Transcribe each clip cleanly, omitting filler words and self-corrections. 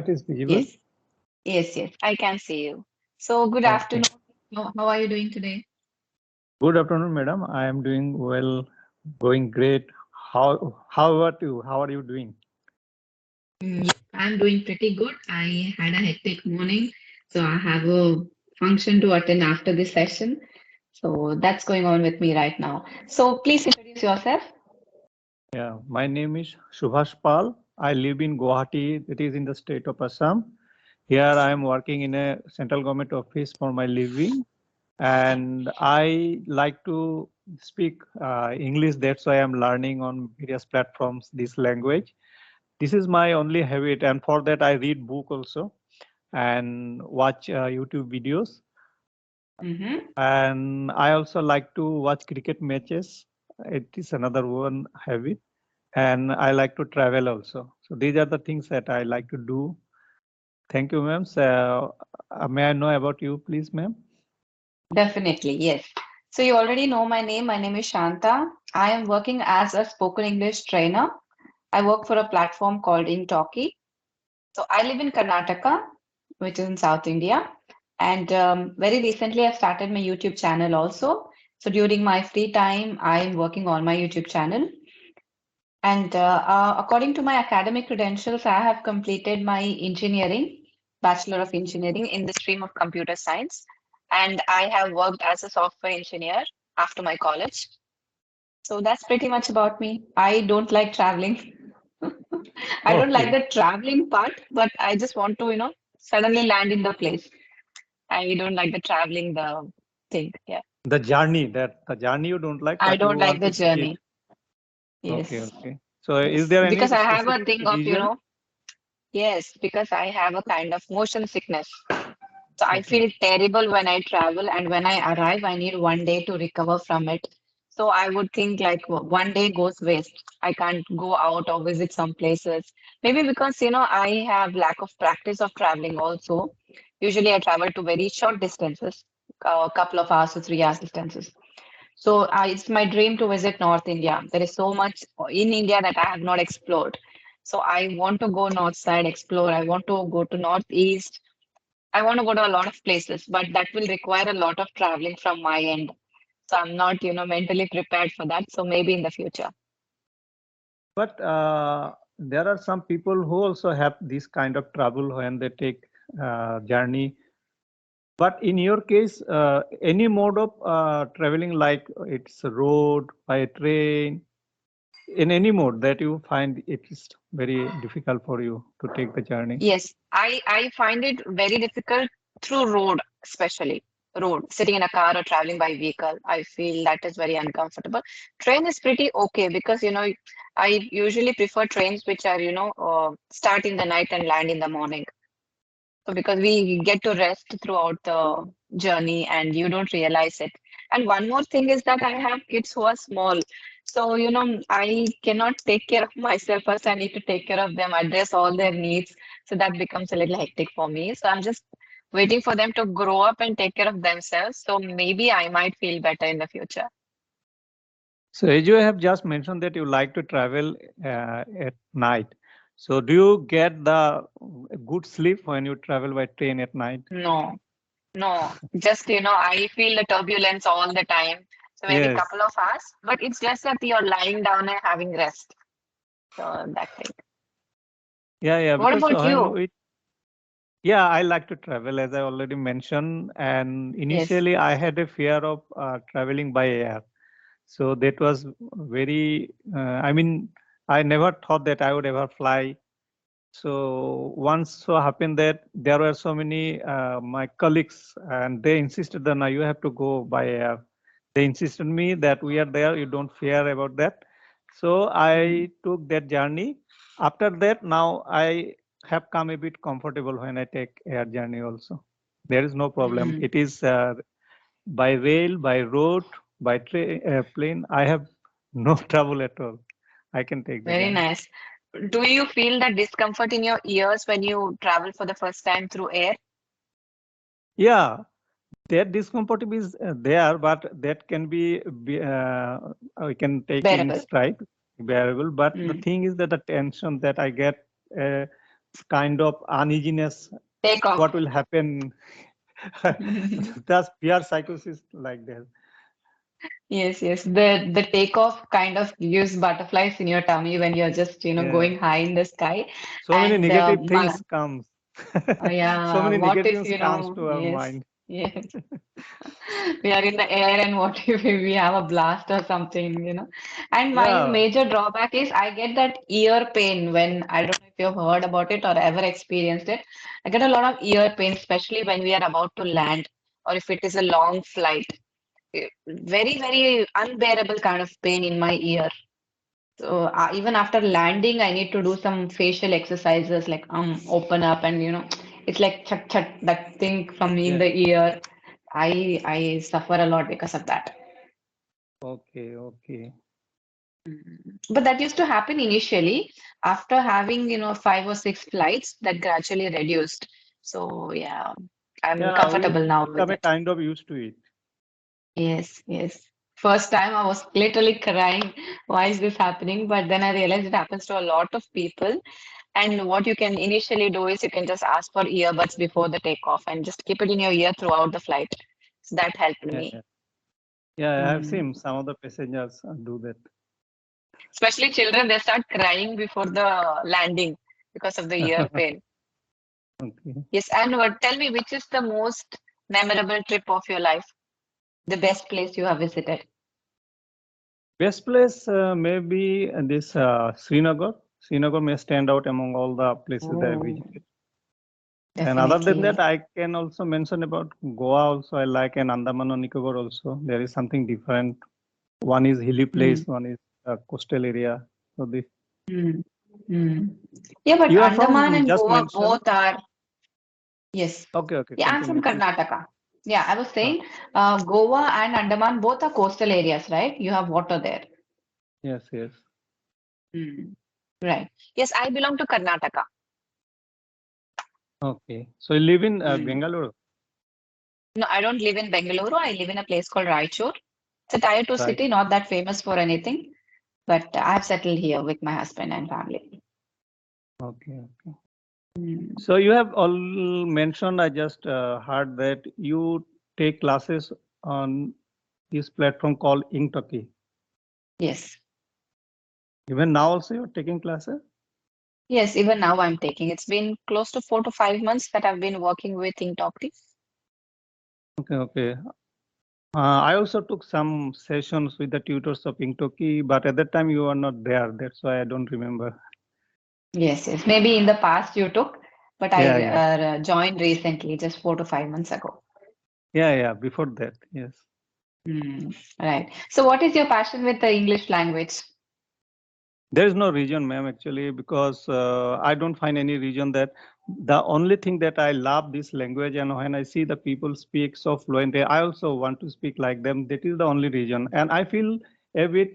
is visible. Yes, yes, I can see you. So, good Okay. afternoon. How are you doing today? Good afternoon, madam. I am doing well, going great. How about you? How are you doing? I'm doing pretty good. I had a hectic morning, so I have a function to attend after this session. So, that's going on with me right now. So, please introduce yourself. Yeah, my name is Subhash Pal. I live in Guwahati. It is in the state of Assam. Here I am working in a central government office for my living, and I like to speak English. That's why I'm learning on various platforms this language. This is my only habit, and for that I read book also and watch YouTube videos. Mm-hmm. And I also like to watch cricket matches. It is another one habit. And I like to travel also. So these are the things that I like to do. Thank you, ma'am. So, may I know about you, please, ma'am? Definitely, yes. So, you already know my name. My name is Shanta. I am working as a spoken English trainer. I work for a platform called InTalki. So I live in Karnataka, which is in South India. And very recently, I started my YouTube channel also. So during my free time, I'm working on my YouTube channel. And according to my academic credentials, I have completed my engineering, Bachelor of Engineering in the stream of computer science. And I have worked as a software engineer after my college. So that's pretty much about me. I don't like traveling. I don't like Okay. the traveling part, but I just want to, suddenly land in the place. I don't like the traveling, the thing. Yeah. The journey you don't like, I but you don't like want the to see it. journey. Okay, Yes. okay. So is Yes. there any Because I have a specific thing of, reason? yes, because I have a kind of motion sickness. So I Okay. feel terrible when I travel, and when I arrive, I need one day to recover from it. So I would think like one day goes waste. I can't go out or visit some places. Maybe because, I have lack of practice of traveling also. Usually I travel to very short distances, a couple of hours to 3 hours distances. So it's my dream to visit North India. There is so much in India that I have not explored. So I want to go north side, explore. I want to go to northeast. I want to go to a lot of places, but that will require a lot of traveling from my end. So I'm not, mentally prepared for that. So maybe in the future. But there are some people who also have this kind of trouble when they take journey. But in your case, any mode of traveling, like it's a road, by train, in any mode that you find it is very difficult for you to take the journey. Yes, I find it very difficult through road, especially road, sitting in a car or traveling by vehicle. I feel that is very uncomfortable. Train is pretty okay because, I usually prefer trains which are, start in the night and land in the morning. So because we get to rest throughout the journey and you don't realize it. And one more thing is that I have kids who are small. So, I cannot take care of myself first. I need to take care of them, address all their needs. So that becomes a little hectic for me. So I'm just waiting for them to grow up and take care of themselves. So maybe I might feel better in the future. So as you have just mentioned that you like to travel at night. So do you get the good sleep when you travel by train at night? No, no, just, I feel the turbulence all the time. So maybe a Yes. couple of hours, but it's just that you're lying down and having rest. So that thing. Yeah, yeah. What Because about when you? we, yeah, I like to travel as I already mentioned. And Yes. initially I had a fear of traveling by air. So that was very, I mean, I never thought that I would ever fly. So once so happened that there were so many my colleagues and they insisted that now you have to go by air. They insisted me that we are there, you don't fear about that. So Mm, I took that journey. After that, now I have come a bit comfortable when I take air journey also. There is no problem. mm, It is by rail, by road, by train, plane. I have no trouble at all. I can take the very journey. nice. Do you feel that discomfort in your ears when you travel for the first time through air? Yeah, that discomfort is there, but that can we can take in Bearable. stride, bearable. But the Mm, thing is that the tension that I get uh, kind of uneasiness. Take What off. will happen? That's pure psychosis like that. Yes, yes. The takeoff kind of gives butterflies in your tummy when you're just, Yeah. going high in the sky. So many And negative things comes. So yeah, many what if, negatives comes to our yes, mind. yes. We are in the air, and what if we have a blast or something? And my Yeah. major drawback is I get that ear pain when I don't know if you've heard about it or ever experienced it. I get a lot of ear pain, especially when we are about to land or if it is a long flight. Very, very unbearable kind of pain in my ear. So even after landing, I need to do some facial exercises like open up and it's like chak chak that thing from in Yeah. the ear. I suffer a lot because of that. Okay. Okay. But that used to happen initially. After having 5 or 6 flights, that gradually reduced. So yeah, I'm Yeah. We comfortable now with become a it. kind of used to it. Yes, yes. First time I was literally crying. Why is this happening? But then I realized it happens to a lot of people. And what you can initially do is you can just ask for earbuds before the takeoff and just keep it in your ear throughout the flight. So that helped Yeah. me. Yeah. Yeah. I have Mm. seen some of the passengers do that. Especially children, they start crying before the landing because of the ear pain. Okay. Yes, and tell me, which is the most memorable trip of your life? The best place you have visited? Best place maybe this Srinagar. Srinagar may stand out among all the places that I Oh, visited. And other than that, definitely. I can also mention about Goa also. I like and Andaman and Nicobar also. There is something different. One is hilly Mm. place, one is coastal area. So the Mm. Mm. Yeah, but you are Andaman from and just Goa mentioned. both are, yes. Okay, okay, Yeah, I'm from continue please. Karnataka. Yeah, I was Uh, saying Goa and Andaman both are coastal areas, right? You have water there. yes, yes. Mm. Right. Yes, I belong to Karnataka. Okay. So you live in Mm. Bangalore, No, I don't live in Bengaluru. I live in a place called Raichur. It's a tier two right? city, not that famous for anything, but I've settled here with my husband and family. Okay, okay. Mm. So you have all mentioned. I just heard that you take classes on this platform called Inktoki. Yes. Even now also you're taking classes? Yes, even now I'm taking. It's been close to 4 to 5 months that I've been working with Inktoki. Okay, okay. I also took some sessions with the tutors of Inktoki, but at that time you were not there. That's why I don't remember. Yes, yes. Maybe in the past you took, but Yeah, I yeah. joined recently, just 4 to 5 months ago. Yeah, yeah. Before that, yes. Mm, right. So, what is your passion with the English language? There is no reason, ma'am, actually, because I don't find any reason that the only thing that I love this language and when I see the people speak so fluently, I also want to speak like them. That is the only reason. And I feel a bit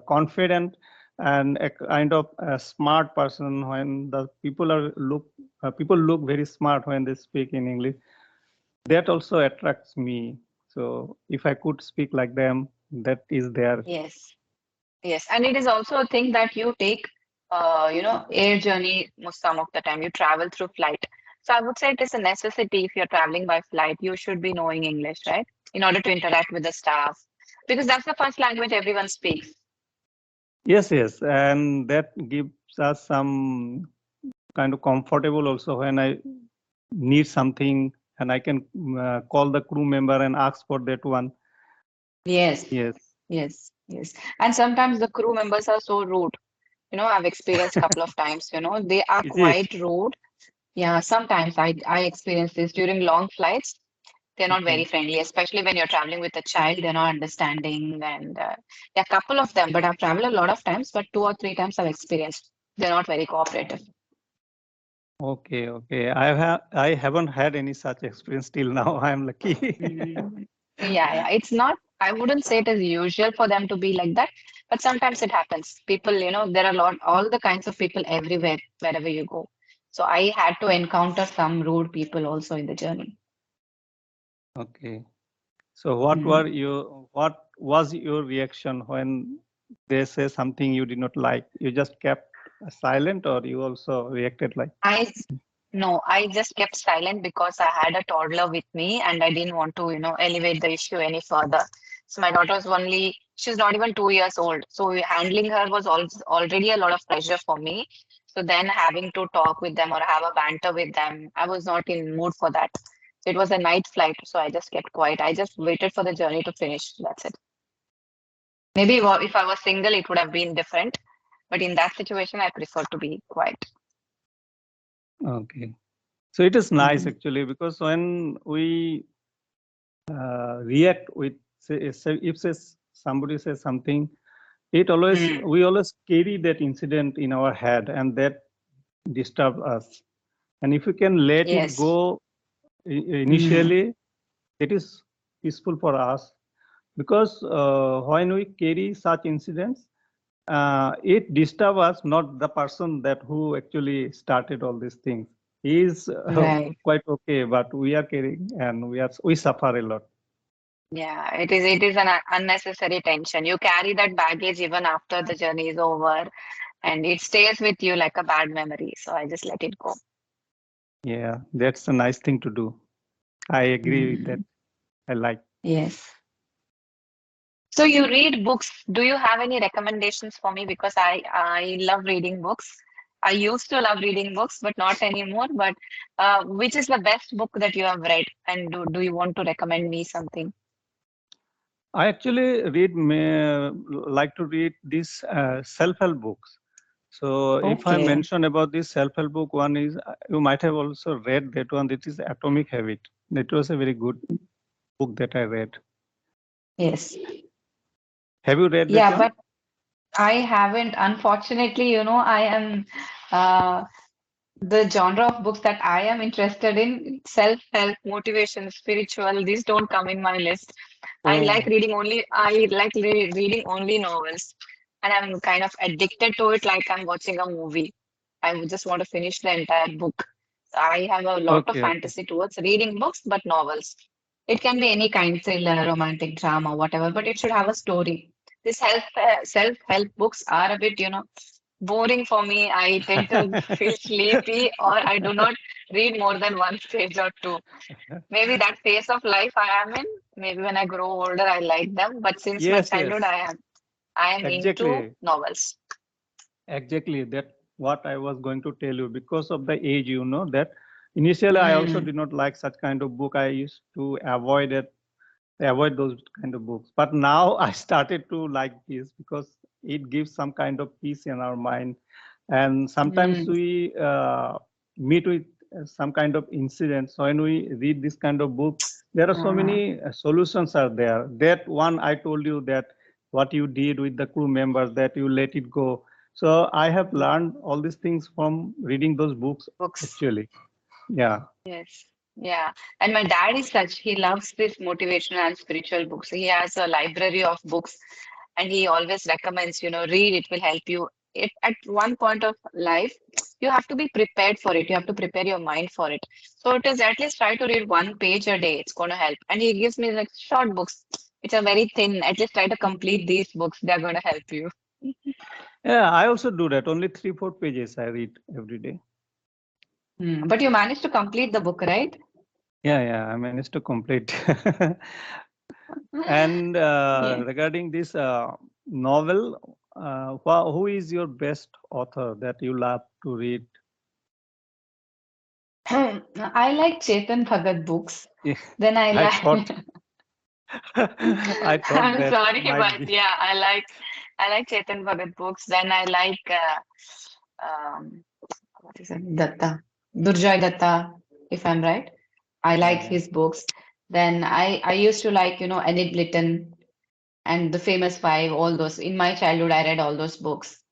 confident and a kind of a smart person when the people look very smart when they speak in English. That also attracts me. So if I could speak like them, that is there. Yes, yes. And it is also a thing that you take, air journey most some of the time. You travel through flight. So, I would say it is a necessity if you're traveling by flight, you should be knowing English, right? In order to interact with the staff, because that's the first language everyone speaks. Yes, yes, and that gives us some kind of comfortable also when I need something and I can call the crew member and ask for that one. Yes, Yes, yes, yes. And sometimes the crew members are so rude. I've experienced a couple of times, they are is it? quite rude. Yeah, sometimes I experience this during long flights. They're not very Okay, friendly, especially when you're traveling with a child. They're not understanding, and yeah, a couple of them. But I've traveled a lot of times, but 2 or 3 times I've experienced they're not very cooperative. okay, okay. I haven't had any such experience till now. I am lucky. Mm. Yeah, yeah. It's not. I wouldn't say it is usual for them to be like that, but sometimes it happens. People, there are all the kinds of people everywhere, wherever you go. So I had to encounter some rude people also in the journey. Okay. So Mm. what was your reaction when they say something you did not like? You just kept silent, or you also reacted like? I No, I just kept silent because I had a toddler with me and I didn't want to, elevate the issue any further. So my daughter was she's not even 2 years old. So handling her was already a lot of pressure for me. So then having to talk with them or have a banter with them, I was not in mood for that. So it was a night flight, so I just kept quiet. I just waited for the journey to finish. That's it. Maybe if I was single, it would have been different. But in that situation, I prefer to be quiet. Okay. So it is nice Mm. actually, because when we react with, if somebody says something, it always Mm. we always carry that incident in our head, and that disturb us. And if you can let it Yes. go Mm. initially, it is peaceful for us, because when we carry such incidents, it disturb us, not the person that who actually started all these things. He is Right. quite okay, but we are carrying, and we suffer a lot. Yeah, it is an unnecessary tension. You carry that baggage even after the journey is over, and it stays with you like a bad memory. So I just let it go. Yeah, that's a nice thing to do. I agree with that. Mm. I like. Yes. So you read books. Do you have any recommendations for me? Because I love reading books. I used to love reading books, but not anymore. But which is the best book that you have read? And do you want to recommend me something? I actually like to read these self-help books. So if I Okay. mention about this self-help book, one is, you might have also read that one. It is Atomic Habit. That was a very good book that I read. Yes. Have you read that Yeah, one? but I haven't. Unfortunately, I am uh, the genre of books that I am interested in, self-help, motivation, spiritual, these don't come in my list. Oh, I like reading only novels, and I'm kind of addicted to it like I'm watching a movie. I would just want to finish the entire book. I have a lot of okay, okay. fantasy towards reading books, but novels. It can be any kind, thriller, romantic drama, whatever, but it should have a story. These self-help books are a bit, boring for me. I tend to feel sleepy, or I do not read more than one page or two. Maybe that phase of life I am in. Maybe when I grow older, I like them. But since my Yes, childhood, yes, I am into exactly. novels. Exactly, that what I was going to tell you. Because of the age, that initially I also Mm, did not like such kind of book. I used to avoid those kind of books. But now I started to like this, because it gives some kind of peace in our mind. And sometimes mm, we meet with some kind of incidents. So when we read this kind of book, there are so uh, many solutions are there. That one I told you, that what you did with the crew members, that you let it go. So I have learned all these things from reading those books books. actually. Yeah. Yes. Yeah. And my dad is such, he loves this motivational and spiritual books. He has a library of books and he always recommends, read, it will help you. At one point of life, you have to be prepared for it. You have to prepare your mind for it. So it is at least try to read one page a day. It's going to help. And he gives me like short books, which are very thin. At least try to complete these books. They're going to help you. Yeah, I also do that. Only 3, 4 pages I read every day. But you managed to complete the book, right? Yeah, yeah, I managed to complete. And Yeah. regarding this novel, who is your best author that you love to read? I like Chetan Bhagat books. Yeah, Then I I thought, like I thought I'm that sorry, might but be. yeah, I like Chetan Bhagat books. Then I like what is it? Datta. Durjoy Datta, if I'm right. I Yeah, like yeah. his books. Then I used to like, Enid Blyton and The Famous Five, all those. In my childhood, I read all those books.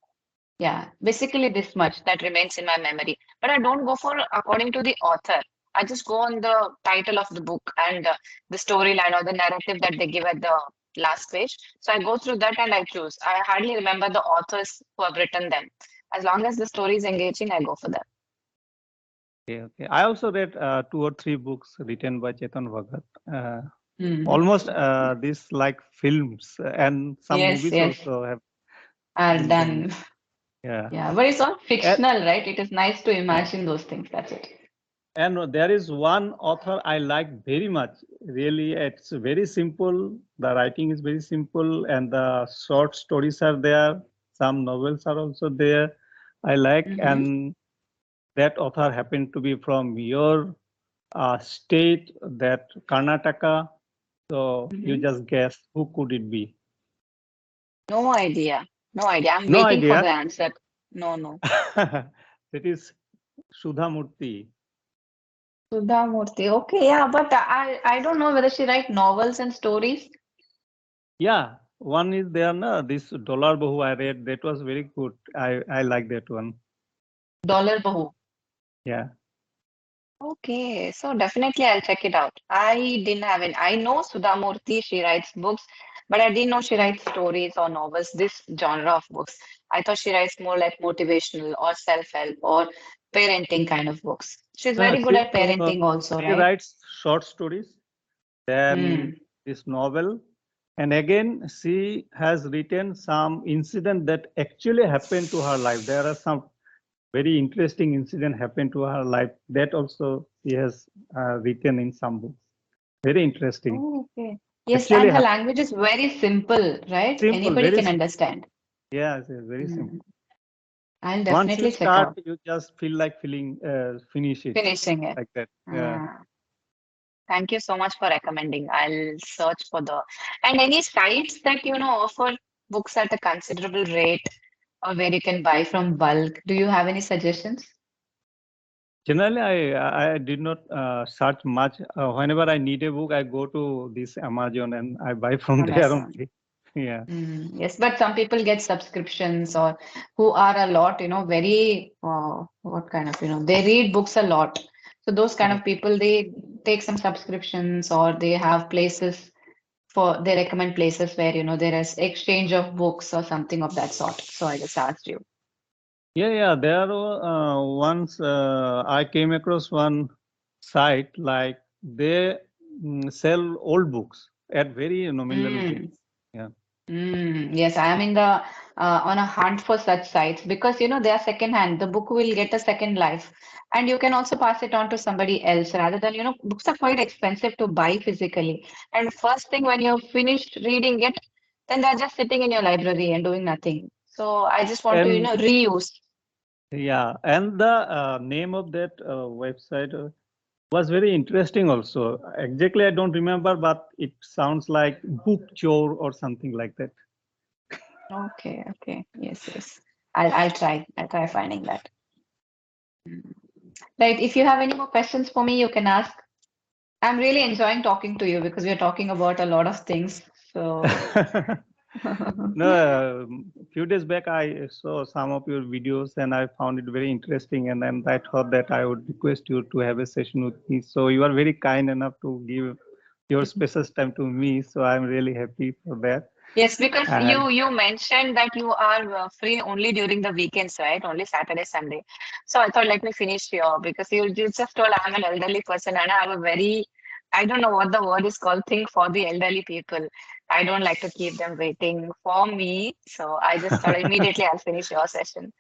Yeah, basically this much that remains in my memory. But I don't go for according to the author. I just go on the title of the book and the storyline or the narrative that they give at the last page. So I go through that and I choose. I hardly remember the authors who have written them. As long as the story is engaging, I go for that. Okay, okay. I also read 2 or 3 books written by Chetan Bhagat. Hmm. Almost this like films, and some Yes, movies yes, also have are been done. done. Yeah. Yeah, but it's all And, fictional, right? It is nice to yeah. imagine those things. That's it. And there is one author I like very much. Really, it's very simple. The writing is very simple, and the short stories are there. Some novels are also there. I like, Mm-hmm. and that author happened to be from your state, that Karnataka. So you Mm-hmm. just guess who could it be? No idea. No idea. I'm No waiting for idea. the answer. No, no. That is Sudha Murthy. Sudha Murthy. Okay, yeah, but I don't know whether she write novels and stories. Yeah, one is there. Na, this Dollar Bahu I read. That was very good. I like that one. Dollar Bahu. Yeah. Okay, so definitely I'll check it out. I didn't have it. I know Sudha Murthy, she writes books, but I didn't know she writes stories or novels, this genre of books. I thought she writes more like motivational or self-help or parenting kind of books. She's No, very good at parenting also, she right? writes short stories, then Hmm. this novel, and again she has written some incident that actually happened to her life. There are some very interesting incident happened to her life that also she has written in some books. Very interesting. Oh, okay. Yes, Actually, and her language is very simple, right? simple, Anybody very can simple. understand. Yeah, it's very Hmm. simple. I'll Once you definitely check start, out you just feel like feeling finish it finishing it. like that. Yeah. Ah. Thank you so much for recommending. I'll search for the and any sites that offer books at a considerable rate or where you can buy from bulk. Do you have any suggestions Generally, I did not search much. Whenever I need a book, I go to this Amazon and I buy from on there Amazon? only. Yeah. Yes, but some people get subscriptions or who are a lot, very what kind of, they read books a lot. So those kind Yeah. of people, they take some subscriptions or they have places they recommend places where, there is exchange of books or something of that sort. So I just asked you. Yeah. There once I came across one site like they sell old books at very nominal rate. Mm. Yeah. Yes, I am in the on a hunt for such sites because they are second hand. The book will get a second life, and you can also pass it on to somebody else rather than books are quite expensive to buy physically. And first thing when you've finished reading it, then they're just sitting in your library and doing nothing. So I just want to And reuse. yeah, and the name of that website was very interesting also. Exactly, I don't remember, but it sounds like book chore or something like that. Okay, okay, yes, yes. I'll try. I'll try finding that. Right. If you have any more questions for me, you can ask. I'm really enjoying talking to you because we're talking about a lot of things. So, No, few days back I saw some of your videos and I found it very interesting. And then I thought that I would request you to have a session with me. So you are very kind enough to give your precious time to me. So I'm really happy for that. yes, because And you mentioned that you are free only during the weekends, right? Only Saturday, Sunday. So I thought let me finish here because you just told I'm an elderly person and I have a very I don't know what the word is called thing for the elderly people. I don't like to keep them waiting for me. So I just thought immediately I'll finish your session.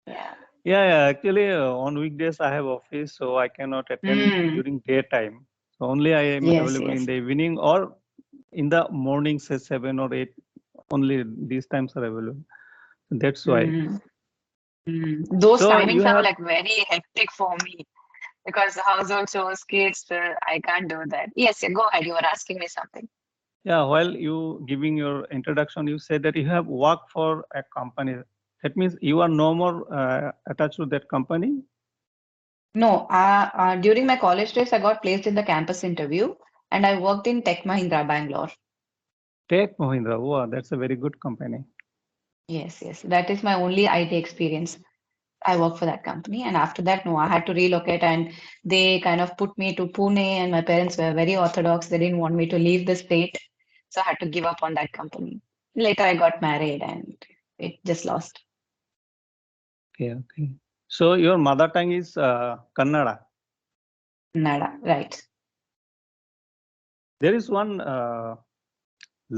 Yeah. yeah, actually on weekdays I have office, so I cannot attend Mm. during daytime. So only I am Yes, available in yes. the evening or in the morning, say 7 or 8. Only these times are available. That's why. Mm. Those So you timings are have, like very hectic for me because the household chores, kids, I can't do that. Yes, yeah, go ahead. You were asking me something. yeah, while you giving your introduction, you said that you have worked for a company. That means you are no more attached to that company. No, during my college days, I got placed in the campus interview and I worked in Tech Mahindra, Bangalore. Tech Mahindra. Wow, that's a very good company. Yes, yes. That is my only IT experience. I worked for that company. And after that, no, I had to relocate and they kind of put me to Pune and my parents were very orthodox. They didn't want me to leave the state. So I had to give up on that company. Later, I got married and it just lost. Okay, okay. So your mother tongue is Kannada. Nada, right. There is one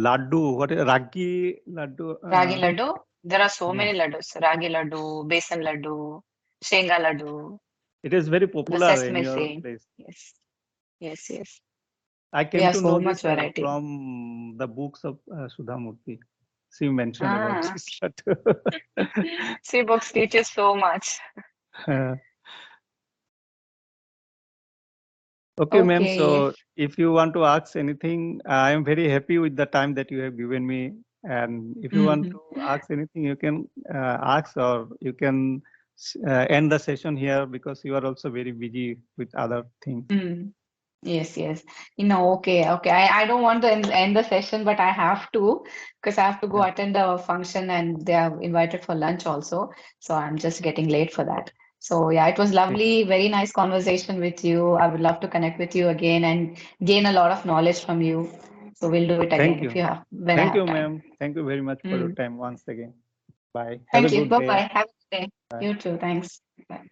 laddu. What is ragi laddu? Ragi laddu? There are so Yeah. many laddus, ragi laddu, besan laddu, shenga laddu, It is very the popular in sesame your seed. place. Yes, yes, yes. I We came have to so know much this variety. from the books of Sudha Murthy. She mentioned about Ah, this laddu. see, books teach you so much. Uh, Okay, ma'am. Okay, So yes. if you want to ask anything, I am very happy with the time that you have given me. And if you want Hmm. to ask anything, you can ask, or you can end the session here because you are also very busy with other things. Mm. Yes, yes. Okay, okay. I don't want to end the session, but I have to because I have to go Yeah. attend a function and they are invited for lunch also. So I'm just getting late for that. So yeah, it was Okay. lovely, very nice conversation with you. I would love to connect with you again and gain a lot of knowledge from you. So we'll do it again Thank if you. you have when I Thank have you, time. ma'am. Thank you very much for your Mm. time once again. Bye. Have a Thank you. good Bye day. bye. Have a good day. Bye. You too. Thanks. Bye.